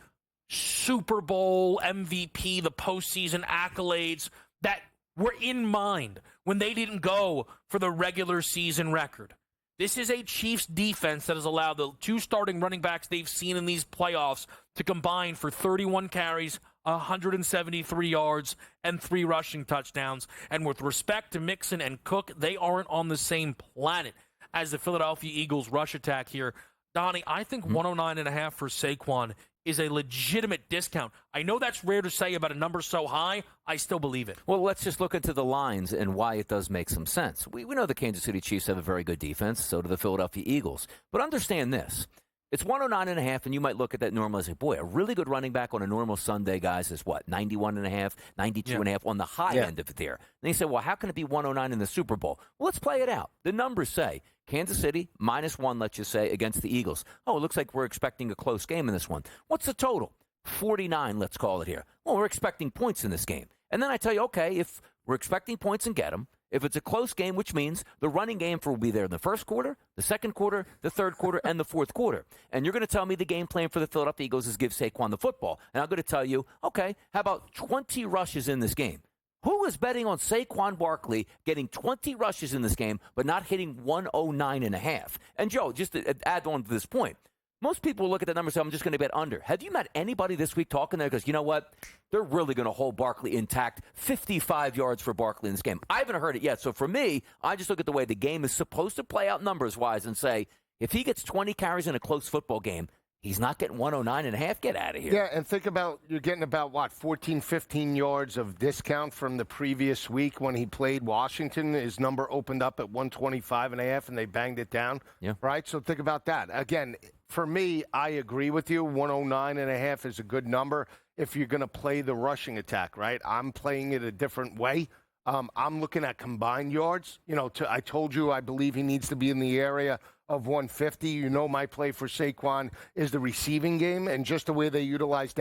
Super Bowl MVP, the postseason accolades that were in mind when they didn't go for the regular season record. This is a Chiefs defense that has allowed the 2 starting running backs they've seen in these playoffs to combine for 31 carries, 173 yards, and 3 rushing touchdowns. And with respect to Mixon and Cook, they aren't on the same planet as the Philadelphia Eagles rush attack here. Donnie, I think 109.5 for Saquon is a legitimate discount. I know that's rare to say about a number so high. I still believe it. Well, let's just look into the lines and why it does make some sense. We know the Kansas City Chiefs have a very good defense, so do the Philadelphia Eagles. But understand this. It's 109.5, and you might look at that normally and say, boy, a really good running back on a normal Sunday, guys, is what, 91.5, 92.5 on the high end of it there. And you say, well, how can it be 109 in the Super Bowl? Well, let's play it out. The numbers say Kansas City, -1, let's just say, against the Eagles. Oh, it looks like we're expecting a close game in this one. What's the total? 49, let's call it here. Well, we're expecting points in this game. And then I tell you, okay, if we're expecting points and get them, if it's a close game, which means the running game will be there in the first quarter, the second quarter, the third quarter, and the fourth quarter. And you're going to tell me the game plan for the Philadelphia Eagles is give Saquon the football. And I'm going to tell you, okay, how about 20 rushes in this game? Who is betting on Saquon Barkley getting 20 rushes in this game but not hitting 109.5? And, Joe, just to add on to this point, most people look at the numbers and say, I'm just going to bet under. Have you met anybody this week talking there because, you know what, they're really going to hold Barkley intact, 55 yards for Barkley in this game? I haven't heard it yet. So for me, I just look at the way the game is supposed to play out numbers-wise and say, if he gets 20 carries in a close football game, he's not getting 109.5. Get out of here. Yeah, and think about, you're getting about, 14, 15 yards of discount from the previous week when he played Washington. His number opened up at 125.5, and they banged it down. Yeah. Right? So think about that. Again, for me, I agree with you. 109.5 is a good number if you're going to play the rushing attack, right? I'm playing it a different way. I'm looking at combined yards. I told you I believe he needs to be in the area of 150. My play for Saquon is the receiving game, and just the way they utilized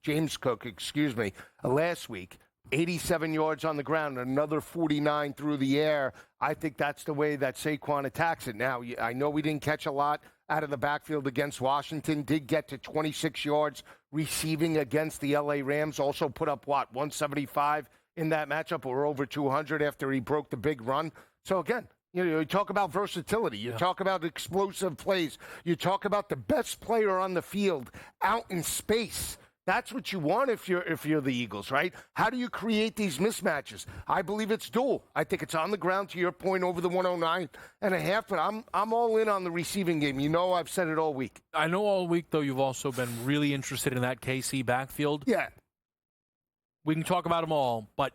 James Cook, last week. 87 yards on the ground, another 49 through the air. I think that's the way that Saquon attacks it. Now, I know we didn't catch a lot out of the backfield against Washington, did get to 26 yards receiving against the L.A. Rams, also put up, 175 in that matchup, or over 200 after he broke the big run. So, again, you talk about versatility. You talk about explosive plays. You talk about the best player on the field out in space. That's what you want if you're the Eagles, right? How do you create these mismatches? I believe it's dual. I think it's on the ground, to your point, over the 109.5, but I'm all in on the receiving game. I've said it all week. I know all week, though, you've also been really interested in that KC backfield. Yeah. We can talk about them all, but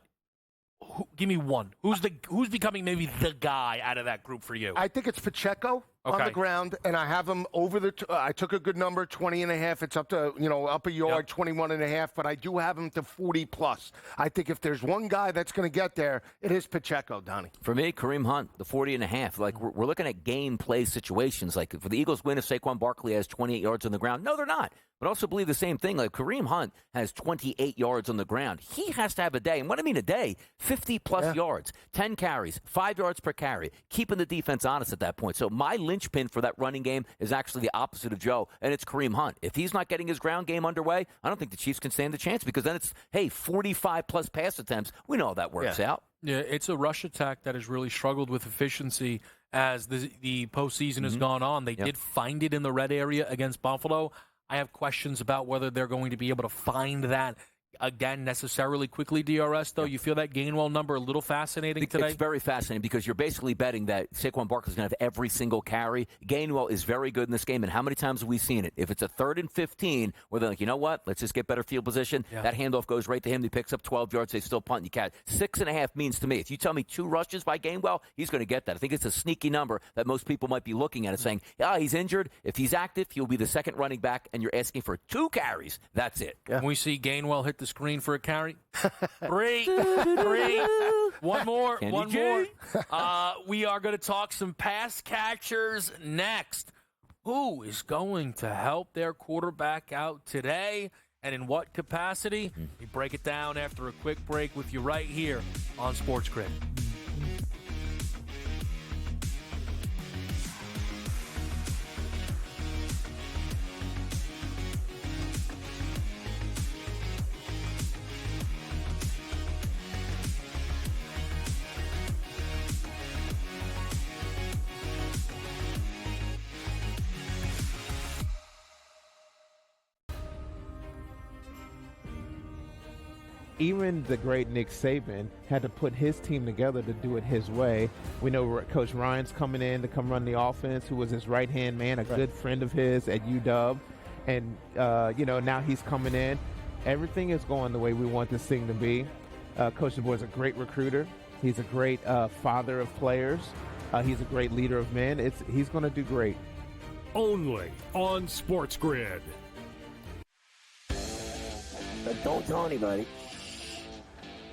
give me one. Who's becoming maybe the guy out of that group for you? I think it's Pacheco on the ground, and I have him over I took a good number, 20.5. It's up to, up a yard, 21.5, but I do have him to 40+. I think if there's one guy that's going to get there, it is Pacheco, Donnie. For me, Kareem Hunt, the 40.5. Like, we're looking at game play situations. Like, for the Eagles win if Saquon Barkley has 28 yards on the ground. No, they're not. But also believe the same thing. Like, Kareem Hunt has 28 yards on the ground. He has to have a day. And what I mean a day, 50+ yards, 10 carries, 5 yards per carry, keeping the defense honest at that point. So my linchpin for that running game is actually the opposite of Joe, and it's Kareem Hunt. If he's not getting his ground game underway, I don't think the Chiefs can stand a chance, because then it's, 45+ pass attempts. We know how that works out. Yeah, it's a rush attack that has really struggled with efficiency as the postseason has gone on. They did find it in the red area against Buffalo. I have questions about whether they're going to be able to find that again necessarily quickly, DRS, though. You feel that Gainwell number a little fascinating today? It's very fascinating because you're basically betting that Saquon Barkley is going to have every single carry. Gainwell is very good in this game, and how many times have we seen it? If it's a 3rd and 15, where they're like, you know what, let's just get better field position, that handoff goes right to him, he picks up 12 yards, they still punt, and you catch. 6.5 means to me, if you tell me 2 rushes by Gainwell, he's going to get that. I think it's a sneaky number that most people might be looking at and saying, he's injured. If he's active, he'll be the second running back, and you're asking for 2 carries. That's it. When we see Gainwell hit the screen for a carry, 3, one more. We are going to talk some pass catchers next. Who is going to help their quarterback out today, and in what capacity? We break it down after a quick break with you right here on SportsGrid. even the great Nick Saban had to put his team together to do it his way. We know Coach Ryan's coming in to come run the offense, who was his right-hand man, a good friend of his at UW. And, now he's coming in. Everything is going the way we want this thing to be. Coach DeBoer is a great recruiter. He's a great father of players. He's a great leader of men. He's going to do great. Only on SportsGrid. But don't tell anybody.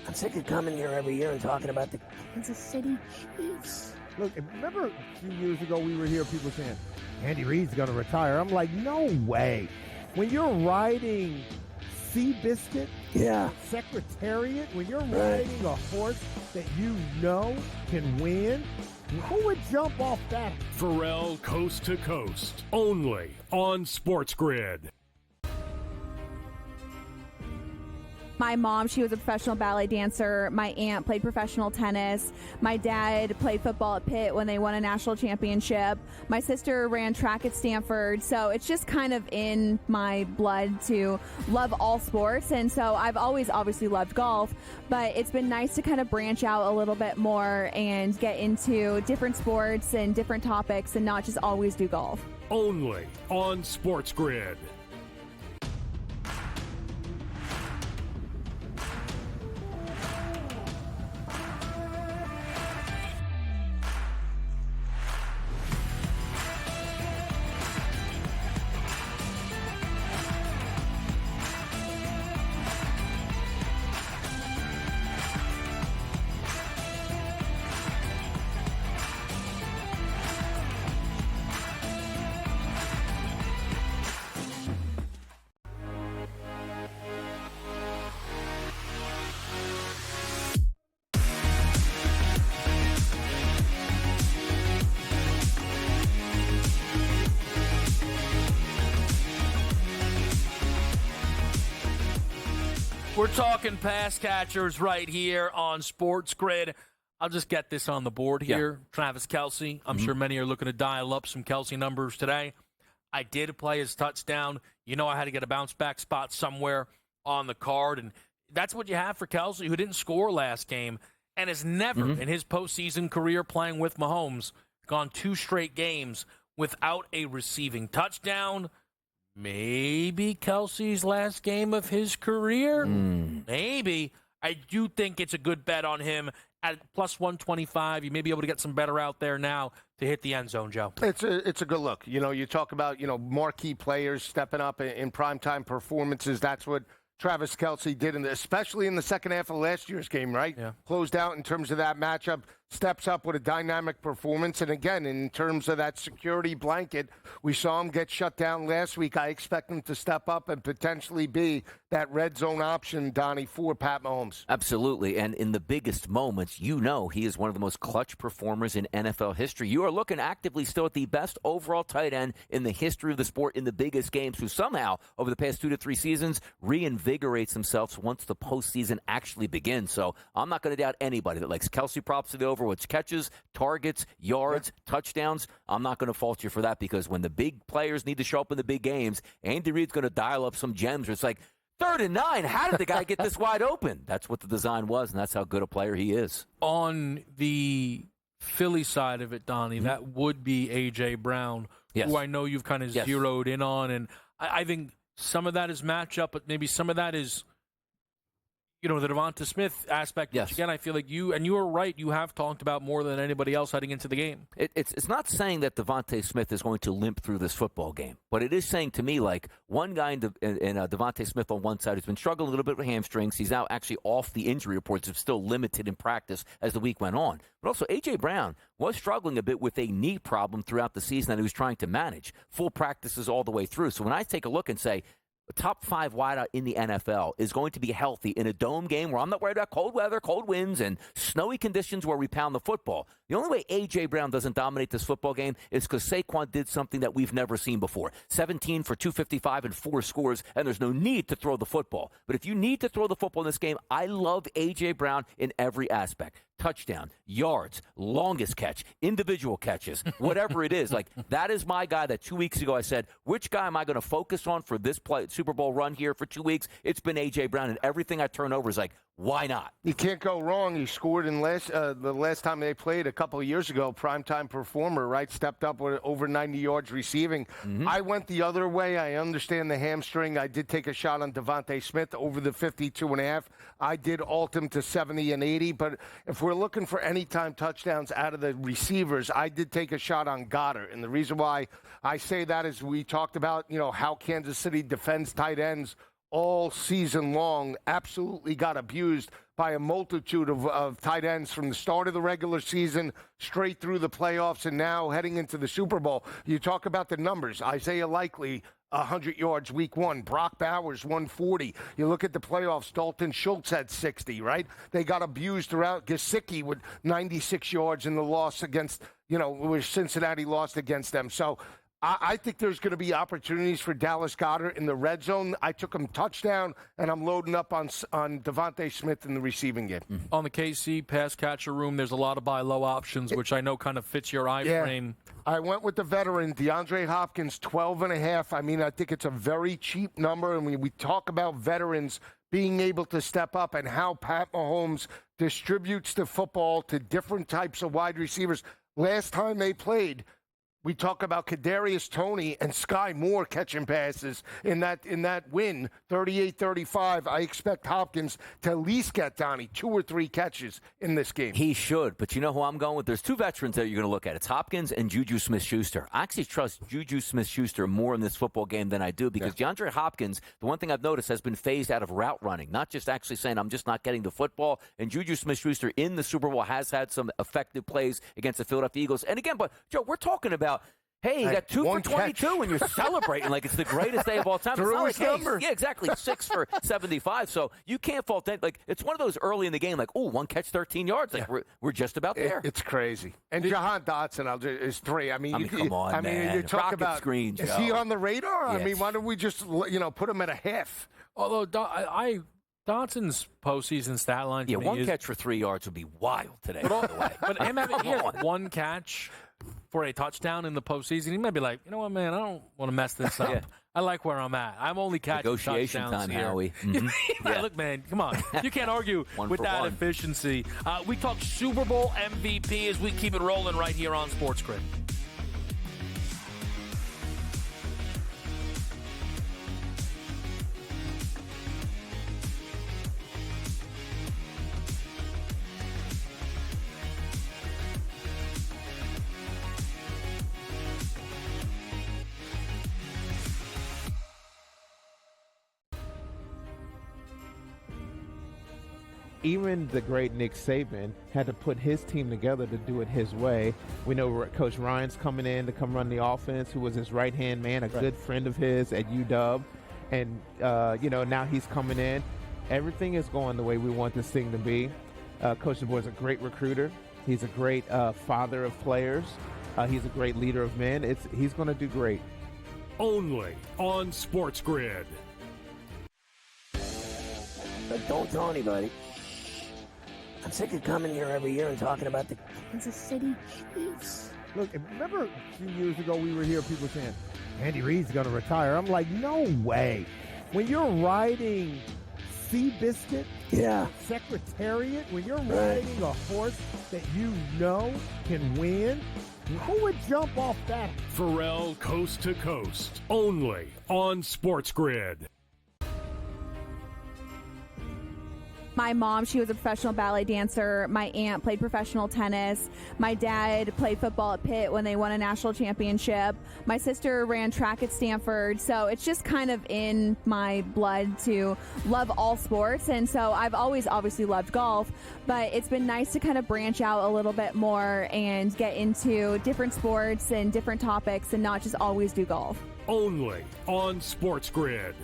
I'm sick of coming here every year and talking about the Kansas City Chiefs. Look, remember a few years ago we were here, people saying, Andy Reid's going to retire. I'm like, no way. When you're riding Seabiscuit, Secretariat, when you're riding a horse that you know can win, who would jump off that? Pharrell Coast to Coast. Only on SportsGrid. My mom, she was a professional ballet dancer. My aunt played professional tennis. My dad played football at Pitt when they won a national championship. My sister ran track at Stanford. So it's just kind of in my blood to love all sports. And so I've always obviously loved golf, but it's been nice to kind of branch out a little bit more and get into different sports and different topics and not just always do golf. Only on SportsGrid. We're talking pass catchers right here on SportsGrid. I'll just get this on the board here. Yeah. Travis Kelce. I'm sure many are looking to dial up some Kelce numbers today. I did play his touchdown. You know I had to get a bounce-back spot somewhere on the card, and that's what you have for Kelce, who didn't score last game and has never in his postseason career playing with Mahomes gone 2 straight games without a receiving touchdown. Maybe Kelce's last game of his career. Maybe. I do think it's a good bet on him at plus 125. You may be able to get some better out there now to hit the end zone, Joe. It's a good look. You know, you talk about, marquee players stepping up in primetime performances. That's what Travis Kelce did, especially in the second half of last year's game, right? Yeah. Closed out in terms of that matchup, steps up with a dynamic performance. And again, in terms of that security blanket, we saw him get shut down last week. I expect him to step up and potentially be that red zone option, Donnie, for Pat Mahomes. Absolutely. And in the biggest moments, he is one of the most clutch performers in NFL history. You are looking actively still at the best overall tight end in the history of the sport in the biggest games, who somehow, over the past 2 to 3 seasons, reinvigorates himself once the postseason actually begins. So I'm not going to doubt anybody that likes Kelce props to the over, which catches, targets, yards, touchdowns. I'm not going to fault you for that, because when the big players need to show up in the big games, Andy Reid's going to dial up some gems. It's like, 3rd and 9, how did the guy get this wide open? That's what the design was, and that's how good a player he is. On the Philly side of it, Donnie, that would be A.J. Brown, who I know you've kind of zeroed in on. And I think some of that is matchup, but maybe some of that is, the Devonta Smith aspect, which, again, I feel like you are right, you have talked about more than anybody else heading into the game. It's not saying that Devonta Smith is going to limp through this football game, but it is saying to me, like, one guy in Devonta Smith on one side who's been struggling a little bit with hamstrings. He's now actually off the injury reports. It's still limited in practice as the week went on. But also, A.J. Brown was struggling a bit with a knee problem throughout the season that he was trying to manage. Full practices all the way through. So when I take a look and say, a top 5 wideout in the NFL is going to be healthy in a dome game where I'm not worried about cold weather, cold winds, and snowy conditions where we pound the football. The only way A.J. Brown doesn't dominate this football game is because Saquon did something that we've never seen before. 17 for 255 and 4 scores, and there's no need to throw the football. But if you need to throw the football in this game, I love A.J. Brown in every aspect. touchdown, yards, longest catch, individual catches, whatever it is. Like, that is my guy that 2 weeks ago I said, which guy am I going to focus on for this Super Bowl run here for 2 weeks? It's been A.J. Brown, and everything I turn over is like, why not? You can't go wrong. He scored in the last time they played a couple of years ago. Primetime performer, right? Stepped up with over 90 yards receiving. I went the other way. I understand the hamstring. I did take a shot on Devontae Smith over the 52.5. I did alt him to 70 and 80. But if we're looking for anytime touchdowns out of the receivers, I did take a shot on Goddard. And the reason why I say that is we talked about, how Kansas City defends tight ends all season long, absolutely got abused by a multitude of tight ends from the start of the regular season straight through the playoffs and now heading into the Super Bowl. You talk about the numbers. Isaiah Likely, 100 yards week 1. Brock Bowers, 140. You look at the playoffs, Dalton Schultz had 60, right? They got abused throughout. Gesicki with 96 yards in the loss against, where Cincinnati lost against them. So I think there's going to be opportunities for Dallas Goedert in the red zone. I took him touchdown, and I'm loading up on Devontae Smith in the receiving game. On the KC pass catcher room, there's a lot of buy low options, which I know kind of fits your frame. I went with the veteran, DeAndre Hopkins, 12.5. I mean, I think it's a very cheap number, and we talk about veterans being able to step up and how Pat Mahomes distributes the football to different types of wide receivers. Last time they played, we talk about Kadarius Toney and Sky Moore catching passes in that win, 38-35. I expect Hopkins to at least get, Donnie, 2 or 3 catches in this game. He should, but you know who I'm going with? There's 2 veterans that you're going to look at. It's Hopkins and Juju Smith-Schuster. I actually trust Juju Smith-Schuster more in this football game than I do because DeAndre Hopkins, the one thing I've noticed, has been phased out of route running, not just actually saying I'm just not getting the football. And Juju Smith-Schuster in the Super Bowl has had some effective plays against the Philadelphia Eagles. And again, but Joe, we're talking about, hey, you got 2 for 22, and you're celebrating like it's the greatest day of all time. Through it's his not like, number. yeah, exactly, 6 for 75. So you can't fault that. Like, it's one of those early in the game, like, 1 catch, 13 yards. Like, we're just about there. It's crazy. And Jahan Dotson is 3. I mean, come on, man. You talk Rocket about screen, is Joe. he on the radar? Yes. I mean, why don't we just put him at a half? Although Dotson's postseason stat line, to me 1 catch for 3 yards would be wild today. By the way, but him having 1 catch for a touchdown in the postseason, he might be like, you know what, man, I don't want to mess this up. I like where I'm at. I'm only catching negotiation touchdowns time, here. Howie. Look, man, come on. You can't argue with that efficiency. We talk Super Bowl MVP as we keep it rolling right here on SportsGrid. Even the great Nick Saban had to put his team together to do it his way. We know Coach Ryan's coming in to come run the offense, who was his right-hand man, a good friend of his at UW. And, now he's coming in. Everything is going the way we want this thing to be. Coach DeBoer is a great recruiter. He's a great father of players. He's a great leader of men. He's going to do great. Only on SportsGrid. But don't tell anybody. I'm sick of coming here every year and talking about the Kansas City Chiefs. Look, remember a few years ago we were here, people saying, Andy Reid's going to retire. I'm like, no way. When you're riding Seabiscuit, Secretariat, when you're riding a horse that you know can win, who would jump off that? Pharrell Coast to Coast. Only on SportsGrid. My mom, she was a professional ballet dancer. My aunt played professional tennis. My dad played football at Pitt when they won a national championship. My sister ran track at Stanford. So it's just kind of in my blood to love all sports. And so I've always obviously loved golf, but it's been nice to kind of branch out a little bit more and get into different sports and different topics and not just always do golf. Only on SportsGrid.